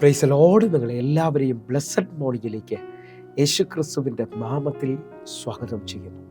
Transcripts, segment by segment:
Praise the Lord. നിങ്ങളെ എല്ലാവരെയും blessed മോർണിംഗിലേക്ക് യേശുക്രിസ്തുവിൻ്റെ നാമത്തിൽ സ്വാഗതം ചെയ്യുന്നു.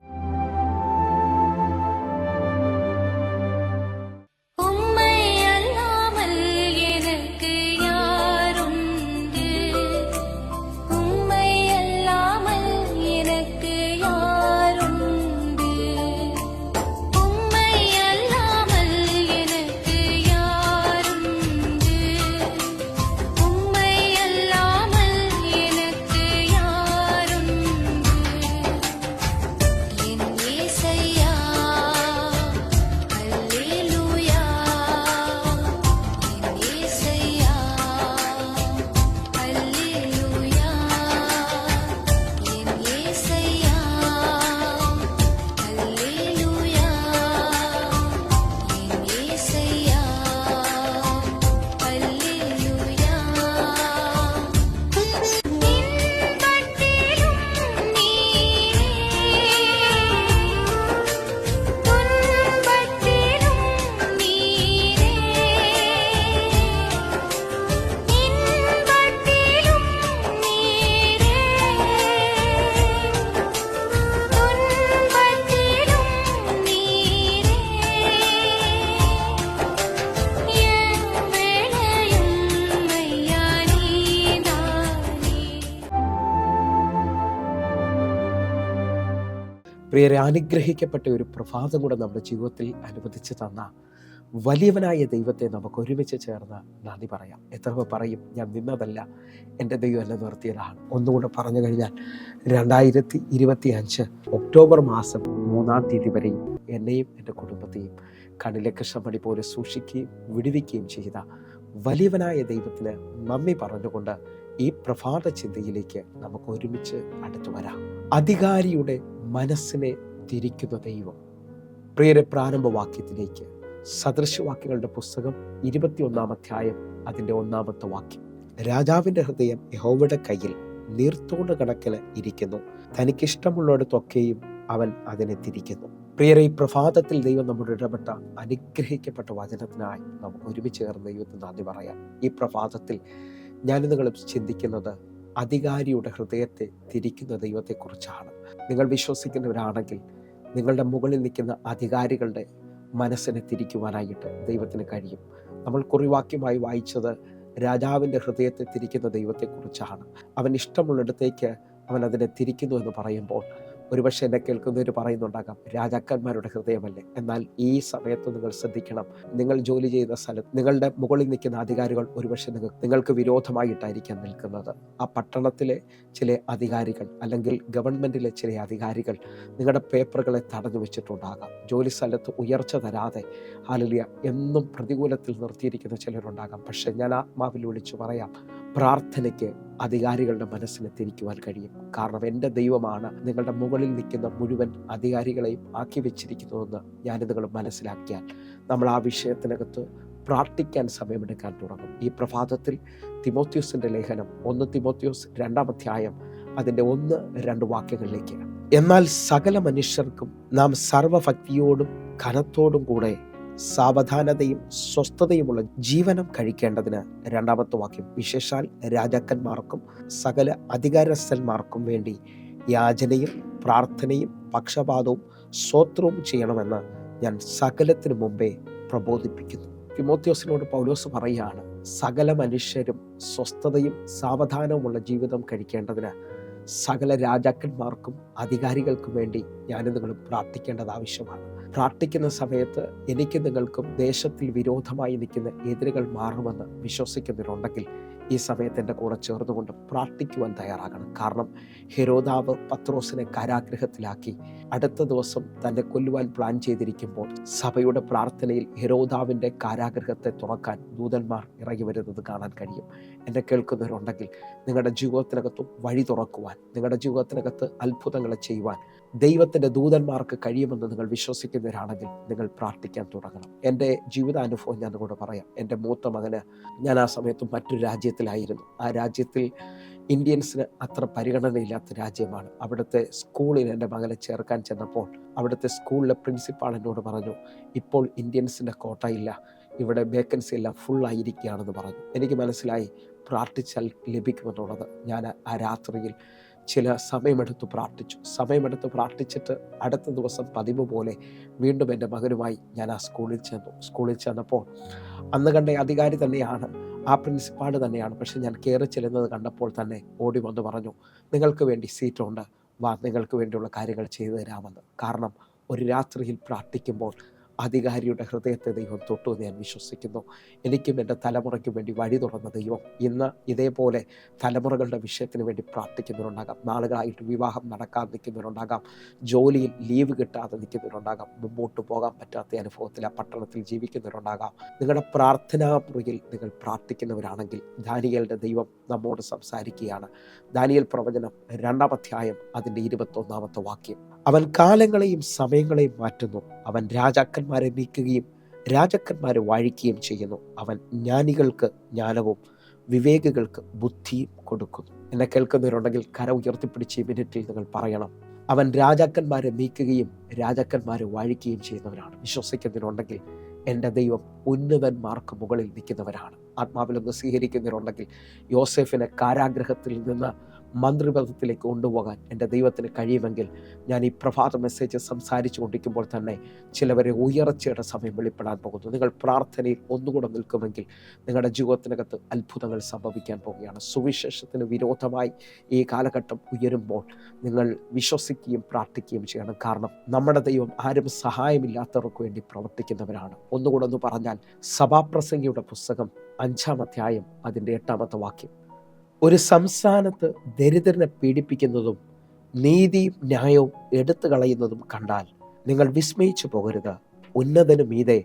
പ്രിയരെ, അനുഗ്രഹിക്കപ്പെട്ട ഒരു പ്രഭാതം കൂടെ നമ്മുടെ ജീവിതത്തിൽ അനുവദിച്ച് തന്ന വലിയവനായ ദൈവത്തെ നമുക്ക് ഒരുമിച്ച് ചേർന്ന് നന്ദി പറയാം. എത്ര പറയും, ഞാൻ നിന്നതല്ല, എൻ്റെ ദൈവം എന്നെ നിർത്തിയതാണ്. ഒന്നുകൂടെ പറഞ്ഞു കഴിഞ്ഞാൽ 2025 ഒക്ടോബർ മാസം 3-ാം തീയതി വരെയും എന്നെയും എൻ്റെ കുടുംബത്തെയും കണ്ണിലെ കൃഷ്ണമണി പോലെ സൂക്ഷിക്കുകയും വിടുവിക്കുകയും ചെയ്ത വലിയവനായ ദൈവത്തിന് നന്ദി പറഞ്ഞുകൊണ്ട് ഈ പ്രഭാത ചിന്തയിലേക്ക് നമുക്ക് ഒരുമിച്ച് അടുത്തു വരാം. അധികാരിയുടെ മനസ്സിനെ തിരിക്കുന്ന ദൈവം. പ്രിയരെ, പ്രാരംഭവാക്യത്തിലേക്ക് സദൃശവാക്യങ്ങളുടെ പുസ്തകം 21-ാം അധ്യായം അതിൻ്റെ 1-ാമത്തെ വാക്യം. രാജാവിൻ്റെ ഹൃദയം യഹോവയുടെ കയ്യിൽ നീർത്തോട് കണക്കിന് ഇരിക്കുന്നു, തനിക്കിഷ്ടമുള്ളിടത്തൊക്കെയും അവൻ അതിനെ തിരിക്കുന്നു. പ്രിയരെ, ഈ പ്രഭാതത്തിൽ ദൈവം നമ്മുടെ ഇടപെട്ട അനുഗ്രഹിക്കപ്പെട്ട വചനത്തിനായി നമുക്ക് ഒരുമിച്ച് ചേർന്ന് ദൈവത്തിന് നന്ദി പറയാം. ഈ പ്രഭാതത്തിൽ ഞാൻ നിങ്ങൾ ചിന്തിക്കുന്നത് അധികാരിയുടെ ഹൃദയത്തെ തിരിക്കുന്ന ദൈവത്തെക്കുറിച്ചാണ്. നിങ്ങൾ വിശ്വസിക്കുന്നവരാണെങ്കിൽ നിങ്ങളുടെ മുകളിൽ നിൽക്കുന്ന അധികാരികളുടെ മനസ്സിനെ തിരിക്കുവാനായിട്ട് ദൈവത്തിന് കഴിയും. നമ്മൾ കുറിവാക്യമായി വായിച്ചത് രാജാവിൻ്റെ ഹൃദയത്തെ തിരിക്കുന്ന ദൈവത്തെക്കുറിച്ചാണ്. അവൻ ഇഷ്ടമുള്ളിടത്തേക്ക് അവൻ അതിനെ തിരിക്കുന്നു എന്ന് പറയുമ്പോൾ ഒരുപക്ഷെ എന്നെ കേൾക്കുന്നവർ പറയുന്നുണ്ടാകാം, രാജാക്കന്മാരുടെ ഹൃദയമല്ലേ? എന്നാൽ ഈ സമയത്ത് നിങ്ങൾ ശ്രദ്ധിക്കണം, നിങ്ങൾ ജോലി ചെയ്യുന്ന സ്ഥലത്ത് നിങ്ങളുടെ മുകളിൽ നിൽക്കുന്ന അധികാരികൾ ഒരുപക്ഷെ നിങ്ങൾക്ക് വിരോധമായിട്ടായിരിക്കാം നിൽക്കുന്നത്. ആ പട്ടണത്തിലെ ചില അധികാരികൾ അല്ലെങ്കിൽ ഗവൺമെൻറ്റിലെ ചില അധികാരികൾ നിങ്ങളുടെ പേപ്പറുകളെ തടഞ്ഞു വെച്ചിട്ടുണ്ടാകാം. ജോലി സ്ഥലത്ത് ഉയർച്ച തരാതെ ഹല്ലേലൂയ എന്നും പ്രതികൂലത്തിൽ നിർത്തിയിരിക്കുന്ന ചിലരുണ്ടാകാം. പക്ഷെ ഞാൻ ആത്മാവിൽ വിളിച്ചു പറയാം, പ്രാർത്ഥനയ്ക്ക് അധികാരികളുടെ മനസ്സിനെ തിരിക്കുവാൻ കഴിയും. കാരണം എൻ്റെ ദൈവമാണ് നിങ്ങളുടെ മുകളിൽ നിൽക്കുന്ന മുഴുവൻ അധികാരികളെയും ആക്കി വെച്ചിരിക്കുന്നതെന്ന് ഞാൻ നിങ്ങൾ മനസ്സിലാക്കിയാൽ നമ്മൾ ആ വിഷയത്തിനകത്ത് പ്രാർത്ഥിക്കാൻ സമയമെടുക്കാൻ തുടങ്ങും. ഈ പ്രഭാതത്തിൽ തിമോത്തിയോസിൻ്റെ ലേഖനം 1 തിമോത്തിയോസ് 2-ാം അധ്യായം അതിൻ്റെ 1-2 വാക്യങ്ങളിലേക്ക്. എന്നാൽ സകല മനുഷ്യർക്കും നാം സർവഭക്തിയോടും ഘനത്തോടും കൂടെ സാവധാനതയും സ്വസ്ഥതയുമുള്ള ജീവനം കഴിക്കേണ്ടതിന് 2-ാമത്തെ വാക്യം, വിശേഷാൽ രാജാക്കന്മാർക്കും സകല അധികാരസ്ഥന്മാർക്കും വേണ്ടി യാചനയും പ്രാർത്ഥനയും പക്ഷപാതവും സ്തോത്രവും ചെയ്യണമെന്ന് ഞാൻ സകലത്തിനു മുമ്പേ പ്രബോധിപ്പിക്കുന്നു. തിമോത്തിയോസിനോട് പൗലോസ് പറയുകയാണ്, സകല മനുഷ്യരും സ്വസ്ഥതയും സാവധാനവുമുള്ള ജീവിതം കഴിക്കേണ്ടതിന് സകല രാജാക്കന്മാർക്കും അധികാരികൾക്കും വേണ്ടി ഞാനും നിങ്ങളും പ്രാർത്ഥിക്കേണ്ടത് ആവശ്യമാണ്. പ്രാർത്ഥിക്കുന്ന സമയത്ത് എനിക്ക് നിങ്ങൾക്കും ദേശത്തിൽ വിരോധമായി നിൽക്കുന്ന എതിരുകൾ മാറുമെന്ന് വിശ്വസിക്കുന്നവരുണ്ടെങ്കിൽ ഈ സമയത്ത് എൻ്റെ കൂടെ ചേർന്നുകൊണ്ട് പ്രാർത്ഥിക്കുവാൻ തയ്യാറാകണം. കാരണം ഹെരോദാവ് പത്രോസിനെ കാരാഗൃഹത്തിലാക്കി അടുത്ത ദിവസം തന്നെ കൊല്ലുവാൻ പ്ലാൻ ചെയ്തിരിക്കുമ്പോൾ സഭയുടെ പ്രാർത്ഥനയിൽ ഹെരോദാവിൻ്റെ കാരാഗൃഹത്തെ തുറക്കാൻ ദൂതന്മാർ ഇറങ്ങി വരുന്നത് കാണാൻ കഴിയും. എന്നെ കേൾക്കുന്നവരുണ്ടെങ്കിൽ നിങ്ങളുടെ ജീവിതത്തിനകത്ത് വഴി തുറക്കുവാൻ, നിങ്ങളുടെ ജീവിതത്തിനകത്ത് അത്ഭുതങ്ങളെ ചെയ്യുവാൻ ദൈവത്തിൻ്റെ ദൂതന്മാർക്ക് കഴിയുമെന്ന് നിങ്ങൾ വിശ്വസിക്കുന്നവരാണെങ്കിൽ നിങ്ങൾ പ്രാർത്ഥിക്കാൻ തുടങ്ങണം. എൻ്റെ ജീവിതാനുഭവം ഞാൻ നിങ്ങളോട് പറയാം. എൻ്റെ മൂത്ത മകന്, ഞാൻ ആ സമയത്ത് മറ്റൊരു രാജ്യത്തിലായിരുന്നു. ആ രാജ്യത്തിൽ ഇന്ത്യൻസിന് അത്ര പരിഗണനയില്ലാത്ത രാജ്യമാണ്. അവിടുത്തെ സ്കൂളിൽ എൻ്റെ മകനെ ചേർക്കാൻ ചെന്നപ്പോൾ അവിടുത്തെ സ്കൂളിലെ പ്രിൻസിപ്പാൾ എന്നോട് പറഞ്ഞു, ഇപ്പോൾ ഇന്ത്യൻസിൻ്റെ കോട്ട ഇല്ല, ഇവിടെ വേക്കൻസി എല്ലാം ഫുള്ളായിരിക്കുകയാണെന്ന് പറഞ്ഞു. എനിക്ക് മനസ്സിലായി പ്രാർത്ഥിച്ചാൽ ലഭിക്കുമെന്നുള്ളത്. ഞാൻ ആ രാത്രിയിൽ ചില സമയമെടുത്ത് പ്രാർത്ഥിച്ചിട്ട് അടുത്ത ദിവസം പതിവ് പോലെ വീണ്ടും എൻ്റെ മകനുമായി ഞാൻ ആ സ്കൂളിൽ ചെന്നപ്പോൾ അന്ന് കണ്ട അധികാരി തന്നെയാണ്, ആ പ്രിൻസിപ്പാൾ തന്നെയാണ്. പക്ഷെ ഞാൻ കയറി ചെല്ലുന്നത് കണ്ടപ്പോൾ തന്നെ ഓടി വന്ന് പറഞ്ഞു, നിങ്ങൾക്ക് വേണ്ടി സീറ്റുണ്ട്, വാ, നിങ്ങൾക്ക് വേണ്ടിയുള്ള കാര്യങ്ങൾ ചെയ്തു തരാമെന്ന്. കാരണം ഒരു രാത്രിയിൽ പ്രാർത്ഥിക്കുമ്പോൾ അധികാരിയുടെ ഹൃദയത്തെ ദൈവം തൊട്ടു എന്ന് ഞാൻ വിശ്വസിക്കുന്നു. എനിക്കും എൻ്റെ തലമുറയ്ക്കും വേണ്ടി വഴി തുറന്ന ദൈവം ഇന്ന് ഇതേപോലെ തലമുറകളുടെ വിഷയത്തിന് വേണ്ടി പ്രാർത്ഥിക്കുന്നവരുണ്ടാകാം. നാളുകളായിട്ട് വിവാഹം നടക്കാതെ നിൽക്കുന്നവരുണ്ടാകാം, ജോലിയിൽ ലീവ് കിട്ടാതെ നിൽക്കുന്നവരുണ്ടാകാം, മുമ്പോട്ട് പോകാൻ പറ്റാത്ത അനുഭവത്തിൽ ആ പട്ടണത്തിൽ ജീവിക്കുന്നവരുണ്ടാകാം. നിങ്ങളുടെ പ്രാർത്ഥനാ മുറിയിൽ നിങ്ങൾ പ്രാർത്ഥിക്കുന്നവരാണെങ്കിൽ ദാനിയേലിൻ്റെ ദൈവം നമ്മോട് സംസാരിക്കുകയാണ്. ദാനിയേൽ പ്രവചനം 2-ാം അധ്യായം അതിൻ്റെ 21-ാമത്തെ വാക്യം. അവൻ കാലങ്ങളെയും സമയങ്ങളെയും മാറ്റുന്നു, അവൻ രാജാക്കന്മാരെ നീക്കുകയും രാജാക്കന്മാരെ വാഴിക്കുകയും ചെയ്യുന്നു, അവൻ ജ്ഞാനികൾക്ക് ജ്ഞാനവും വിവേകികൾക്ക് ബുദ്ധിയും കൊടുക്കുന്നു. എന്നെ കേൾക്കുന്നവരുണ്ടെങ്കിൽ കര ഉയർത്തിപ്പിടിച്ച് ഈ മിനിറ്റിൽ നിങ്ങൾ പറയണം, അവൻ രാജാക്കന്മാരെ നീക്കുകയും രാജാക്കന്മാരെ വാഴിക്കുകയും ചെയ്യുന്നവരാണ്. വിശ്വസിക്കുന്നതിനുണ്ടെങ്കിൽ എൻ്റെ ദൈവം ഉന്നതന്മാർക്ക് മുകളിൽ നിൽക്കുന്നവരാണ്. ആത്മാവിലൊന്ന് സ്വീകരിക്കുന്നവരുണ്ടെങ്കിൽ യോസേഫിനെ കാരാഗ്രഹത്തിൽ നിന്ന് മന്ത്രിപദത്തിലേക്ക് കൊണ്ടുപോകാൻ എൻ്റെ ദൈവത്തിന് കഴിയുമെങ്കിൽ ഞാൻ ഈ പ്രഭാത മെസ്സേജ് സംസാരിച്ചു കൊണ്ടിരിക്കുമ്പോൾ തന്നെ ചിലവരെ ഉയർച്ചയുടെ സമയം വെളിപ്പെടാൻ പോകുന്നു. നിങ്ങൾ പ്രാർത്ഥനയിൽ ഒന്നുകൂടെ നിൽക്കുമെങ്കിൽ നിങ്ങളുടെ ജീവിതത്തിനകത്ത് അത്ഭുതങ്ങൾ സംഭവിക്കാൻ പോവുകയാണ്. സുവിശേഷത്തിന് വിരോധമായി ഈ കാലഘട്ടം ഉയരുമ്പോൾ നിങ്ങൾ വിശ്വസിക്കുകയും പ്രാർത്ഥിക്കുകയും ചെയ്യണം. കാരണം നമ്മുടെ ദൈവം ആരും സഹായമില്ലാത്തവർക്ക് വേണ്ടി പ്രവർത്തിക്കുന്നവരാണ്. ഒന്നുകൂടെ ഒന്ന് പറഞ്ഞാൽ സഭാപ്രസംഗിയുടെ പുസ്തകം 5-ാം അധ്യായം അതിൻ്റെ 8-ാമത്തെ വാക്യം. ഒരു സംസ്ഥാനത്ത് ദരിദ്രനെ പീഡിപ്പിക്കുന്നതും നീതിയും ന്യായവും എടുത്തു കളയുന്നതും കണ്ടാൽ നിങ്ങൾ വിസ്മയിച്ചു പോകരുത്. ഉന്നതനു മീതെ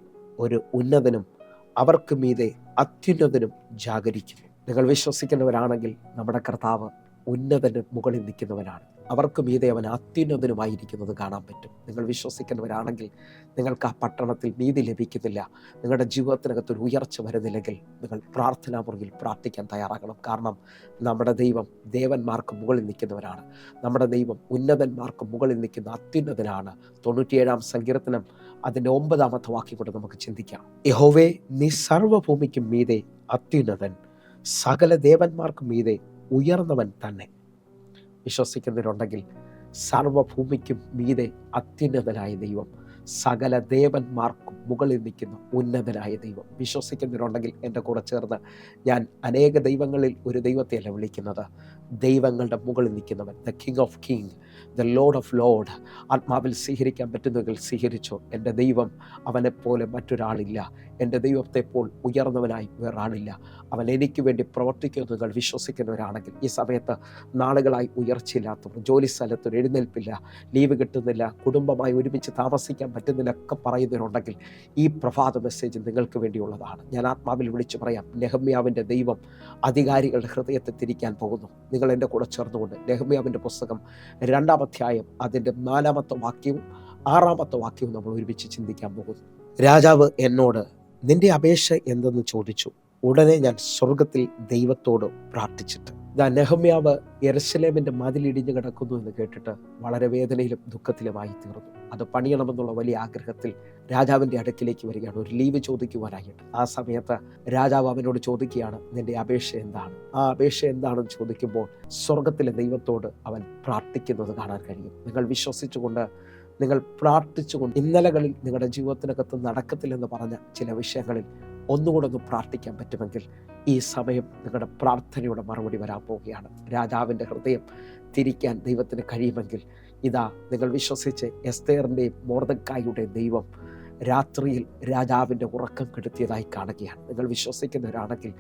ഒരു ഉന്നതനും അവർക്ക് മീതെ അത്യുന്നതനും ജാഗരിക്കുന്നു. നിങ്ങൾ വിശ്വസിക്കുന്നവരാണെങ്കിൽ നമ്മുടെ കർത്താവ് ഉന്നതന് മുകളിൽ നിൽക്കുന്നവനാണ്. അവർക്ക് മീതെ അവൻ അത്യുന്നതനുമായിരിക്കുന്നത് കാണാൻ പറ്റും. നിങ്ങൾ വിശ്വസിക്കുന്നവരാണെങ്കിൽ നിങ്ങൾക്ക് ആ പട്ടണത്തിൽ നീതി ലഭിക്കുന്നില്ല, നിങ്ങളുടെ ജീവിതത്തിനകത്തൊരു ഉയർച്ച വരുന്നില്ലെങ്കിൽ നിങ്ങൾ പ്രാർത്ഥനാ മുറിയിൽ പ്രാർത്ഥിക്കാൻ തയ്യാറാകണം. കാരണം നമ്മുടെ ദൈവം ദേവന്മാർക്ക് മുകളിൽ നിൽക്കുന്നവരാണ്. നമ്മുടെ ദൈവം ഉന്നതന്മാർക്ക് മുകളിൽ നിൽക്കുന്ന അത്യുന്നതനാണ്. 97-ാം സങ്കീർത്തനം അതിൻ്റെ 9-ാമത്തെ വാക്യം കൊണ്ട് നമുക്ക് ചിന്തിക്കാം. യഹോവേ, നീ സർവ്വഭൂമിക്കും മീതെ അത്യുന്നതൻ, സകല ദേവന്മാർക്കും മീതെ ഉയർന്നവൻ തന്നെ. വിശ്വസിക്കുന്നവരുണ്ടെങ്കിൽ സർവ്വഭൂമിക്കും മീതെ അത്യുന്നതനായ ദൈവം, സകല ദേവന്മാർക്കും മുകളിൽ നിൽക്കുന്ന ഉന്നതനായ ദൈവം. വിശ്വസിക്കുന്നവരുണ്ടെങ്കിൽ എൻ്റെ കൂടെ ചേർന്ന് ഞാൻ അനേക ദൈവങ്ങളിൽ ഒരു ദൈവത്തെയല്ല വിളിക്കുന്നത്, ദൈവങ്ങളുടെ മുകളിൽ നിൽക്കുന്നവൻ, the king of king, the lord of lord. ആത്മാവിൽ സ്വീകരിക്കാൻ പറ്റുന്നെങ്കിൽ സ്വീകരിച്ചോ. എൻ്റെ ദൈവം അവനെപ്പോലെ മറ്റൊരാളില്ല. എൻ്റെ ദൈവത്തെപ്പോൾ ഉയർന്നവനായി വേറാളില്ല. അവൻ എനിക്ക് വേണ്ടി പ്രവർത്തിക്കുമെന്ന് നിങ്ങൾ വിശ്വസിക്കുന്നവരാണെങ്കിൽ ഈ സമയത്ത് നാളുകളായി ഉയർച്ചയില്ലാത്തവർ, ജോലി സ്ഥലത്തൊരു എഴുന്നേൽപ്പില്ല, ലീവ് കിട്ടുന്നില്ല, കുടുംബമായി ഒരുമിച്ച് താമസിക്കാൻ പറ്റുന്നില്ല ഒക്കെ പറയുന്നവരുണ്ടെങ്കിൽ ഈ പ്രഭാത മെസ്സേജ് നിങ്ങൾക്ക് വേണ്ടിയുള്ളതാണ്. ഞാൻ ആത്മാവിൽ വിളിച്ചു പറയാം, നെഹമ്യാവിൻ്റെ ദൈവം അധികാരികളുടെ ഹൃദയത്തെ തിരിക്കാൻ പോകുന്നു. നിങ്ങൾ എൻ്റെ കൂടെ ചേർന്നുകൊണ്ട് നെഹമ്യാവിൻ്റെ പുസ്തകം 2-ാം അധ്യായം അതിൻ്റെ 4-ാമത്തെ വാക്യവും 6-ാമത്തെ വാക്യവും നമ്മൾ ഒരുമിച്ച് ചിന്തിക്കാൻ പോകുന്നു. രാജാവ് എന്നോട് നിന്റെ അപേക്ഷ എന്തെന്ന് ചോദിച്ചു. ഉടനെ ഞാൻ സ്വർഗത്തിൽ ദൈവത്തോട് പ്രാർത്ഥിച്ചിട്ട്. നെഹമ്യാവ് യെരൂശലേമിൻ്റെ മതിലിടിഞ്ഞു കിടക്കുന്നു എന്ന് കേട്ടിട്ട് വളരെ വേദനയിലും ദുഃഖത്തിലുമായി തീർന്നു. അത് പണിയണമെന്നുള്ള വലിയ ആഗ്രഹത്തിൽ രാജാവിൻ്റെ അടുക്കിലേക്ക് വരികയാണ്, ഒരു ലീവ് ചോദിക്കുവാനായിട്ട്. ആ സമയത്ത് രാജാവ് അവനോട് ചോദിക്കുകയാണ്, നിന്റെ അപേക്ഷ എന്താണ്? ആ അപേക്ഷ എന്താണെന്ന് ചോദിക്കുമ്പോൾ സ്വർഗത്തിലെ ദൈവത്തോട് അവൻ പ്രാർത്ഥിക്കുന്നത് കാണാൻ കഴിയും. നിങ്ങൾ വിശ്വസിച്ചുകൊണ്ട്, നിങ്ങൾ പ്രാർത്ഥിച്ചുകൊണ്ട്, ഇന്നലകളിൽ നിങ്ങളുടെ ജീവിതത്തിനകത്ത് നടക്കത്തില്ലെന്ന് പറഞ്ഞ ചില വിഷയങ്ങളിൽ ഒന്നുകൂടെ ഒന്ന് പ്രാർത്ഥിക്കാൻ പറ്റുമെങ്കിൽ ഈ സമയം നിങ്ങളുടെ പ്രാർത്ഥനയുടെ മറുപടി വരാൻ പോവുകയാണ്. രാജാവിൻ്റെ ഹൃദയം തിരിക്കാൻ ദൈവത്തിന് കഴിയുമെങ്കിൽ ഇതാ നിങ്ങൾ വിശ്വസിച്ച് എസ്തേറിൻ്റെയും മൊർദെഖായിയുടെയും ദൈവം രാത്രിയിൽ രാജാവിൻ്റെ ഉറക്കം കെടുത്തിയതായി കാണുകയാണ്. നിങ്ങൾ വിശ്വസിക്കുന്നവരാണെങ്കിൽ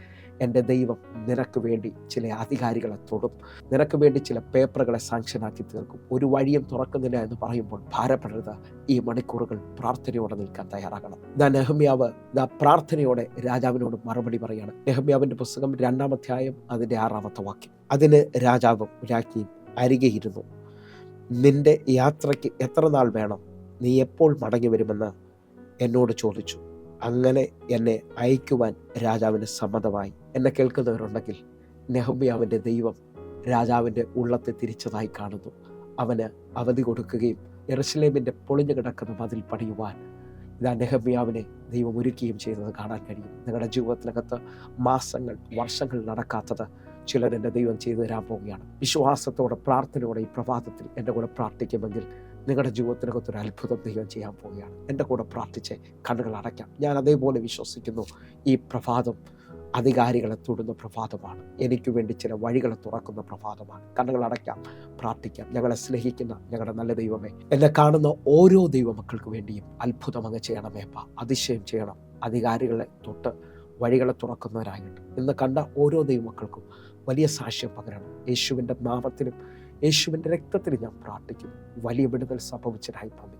എൻ്റെ ദൈവം നിനക്ക് വേണ്ടി ചില അധികാരികളെ തൊടും, നിനക്ക് വേണ്ടി ചില പേപ്പറുകളെ സാങ്ഷനാക്കി തീർക്കും. ഒരു വഴിയും തുറക്കുന്നില്ല എന്ന് പറയുമ്പോൾ ഭാരപ്പെടരുത്. ഈ മണിക്കൂറുകൾ പ്രാർത്ഥനയോടെ നിൽക്കാൻ തയ്യാറാകണം. നെഹമ്യാവ് പ്രാർത്ഥനയോടെ രാജാവിനോട് മറുപടി പറയാണ്. നെഹമ്യാവിൻ്റെ പുസ്തകം 2-ാം അധ്യായം അതിൻ്റെ 6-ാമത്തെ വാക്യം. അതിന് രാജാവും രാജ്ഞിയും അരികെ ഇരുന്നു. നിന്റെ യാത്രയ്ക്ക് എത്ര നാൾ വേണം? നീ എപ്പോൾ മടങ്ങി വരുമെന്ന് എന്നോട് ചോദിച്ചു. അങ്ങനെ എന്നെ അയക്കുവാൻ രാജാവിന് സമ്മതമായി. എന്നെ കേൾക്കുന്നവരുണ്ടെങ്കിൽ നെഹമ്യാവിൻ്റെ ദൈവം രാജാവിൻ്റെ ഉള്ളത്തെ തിരിച്ചതായി കാണുന്നു. അവന് അവധി കൊടുക്കുകയും യെരൂശലേമിൻ്റെ പൊളിഞ്ഞു കിടക്കുന്ന മതിൽ പണിയുവാൻ ഇതാ നെഹമ്യാവിനെ ദൈവം ഒരുക്കുകയും ചെയ്തത് കാണാൻ കഴിയും. നിങ്ങളുടെ ജീവിതത്തിനകത്ത് മാസങ്ങൾ, വർഷങ്ങൾ നടക്കാത്തത് ചിലരെൻ്റെ ദൈവം ചെയ്തു തരാൻ പോവുകയാണ്. വിശ്വാസത്തോടെ, പ്രാർത്ഥനയോടെ ഈ പ്രഭാതത്തിൽ എൻ്റെ കൂടെ പ്രാർത്ഥിക്കുമെങ്കിൽ നിങ്ങളുടെ ജീവിതത്തിനകത്തൊരു അത്ഭുതം ദൈവം ചെയ്യാൻ പോവുകയാണ്. എൻ്റെ കൂടെ പ്രാർത്ഥിച്ച് കണ്ണുകൾ അടയ്ക്കാം. ഞാൻ അതേപോലെ വിശ്വസിക്കുന്നു. ഈ പ്രഭാതം അധികാരികളെ തൊടുന്ന പ്രഭാതമാണ്. എനിക്ക് വേണ്ടി ചില വഴികളെ തുറക്കുന്ന പ്രഭാതമാണ്. കണ്ണുകൾ അടയ്ക്കാം, പ്രാർത്ഥിക്കാം. ഞങ്ങളെ സ്നേഹിക്കുന്ന ഞങ്ങളുടെ നല്ല ദൈവമേ, എന്നെ കാണുന്ന ഓരോ ദൈവമക്കൾക്ക് വേണ്ടിയും അത്ഭുതം അങ്ങ് ചെയ്യണമേപ്പ. അതിശയം ചെയ്യണം. അധികാരികളെ തൊട്ട് വഴികളെ തുറക്കുന്നവരായിട്ട് ഇന്ന് കണ്ട ഓരോ ദൈവമക്കൾക്കും വലിയ സാക്ഷ്യം പകരണം. യേശുവിൻ്റെ നാമത്തിലും യേശുവിൻ്റെ രക്തത്തിലും ഞാൻ പ്രാർത്ഥിക്കുന്നു. വലിയ വിടുതൽ സംഭവിച്ചതിനായി നന്ദി.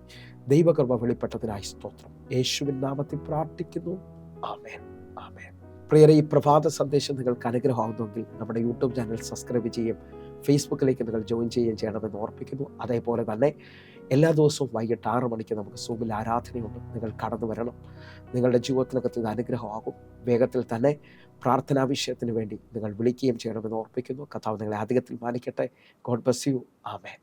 ദൈവകൃപ വെളിപ്പെട്ടതിനായി സ്തോത്രം. യേശുവിൻ നാമത്തിൽ പ്രാർത്ഥിക്കുന്നു. ആമേൻ, ആമേൻ. പ്രിയരെ, ഈ പ്രഭാത സന്ദേശം നിങ്ങൾക്ക് അനുഗ്രഹമാകുന്നെങ്കിൽ നമ്മുടെ യൂട്യൂബ് ചാനൽ സബ്സ്ക്രൈബ് ചെയ്യും, ഫേസ്ബുക്കിലേക്ക് നിങ്ങൾ ജോയിൻ ചെയ്യുകയും ചെയ്യണമെന്ന് ഓർപ്പിക്കുന്നു. അതേപോലെ തന്നെ എല്ലാ ദിവസവും വൈകിട്ട് 6 മണിക്ക് നമുക്ക് സൂമിൽ ആരാധനയുണ്ട്. നിങ്ങൾ കടന്നു വരണം. നിങ്ങളുടെ ജീവിതത്തിനകത്ത് ഇത് അനുഗ്രഹമാകും. വേഗത്തിൽ തന്നെ പ്രാർത്ഥനാ വിഷയത്തിന് വേണ്ടി നിങ്ങൾ വിളിക്കുകയും ചെയ്യണമെന്ന് ഓർപ്പിക്കുന്നു. കർത്താവ് നിങ്ങളെ അധികത്തിൽ മാനിക്കട്ടെ. God bless you. ആമേൻ.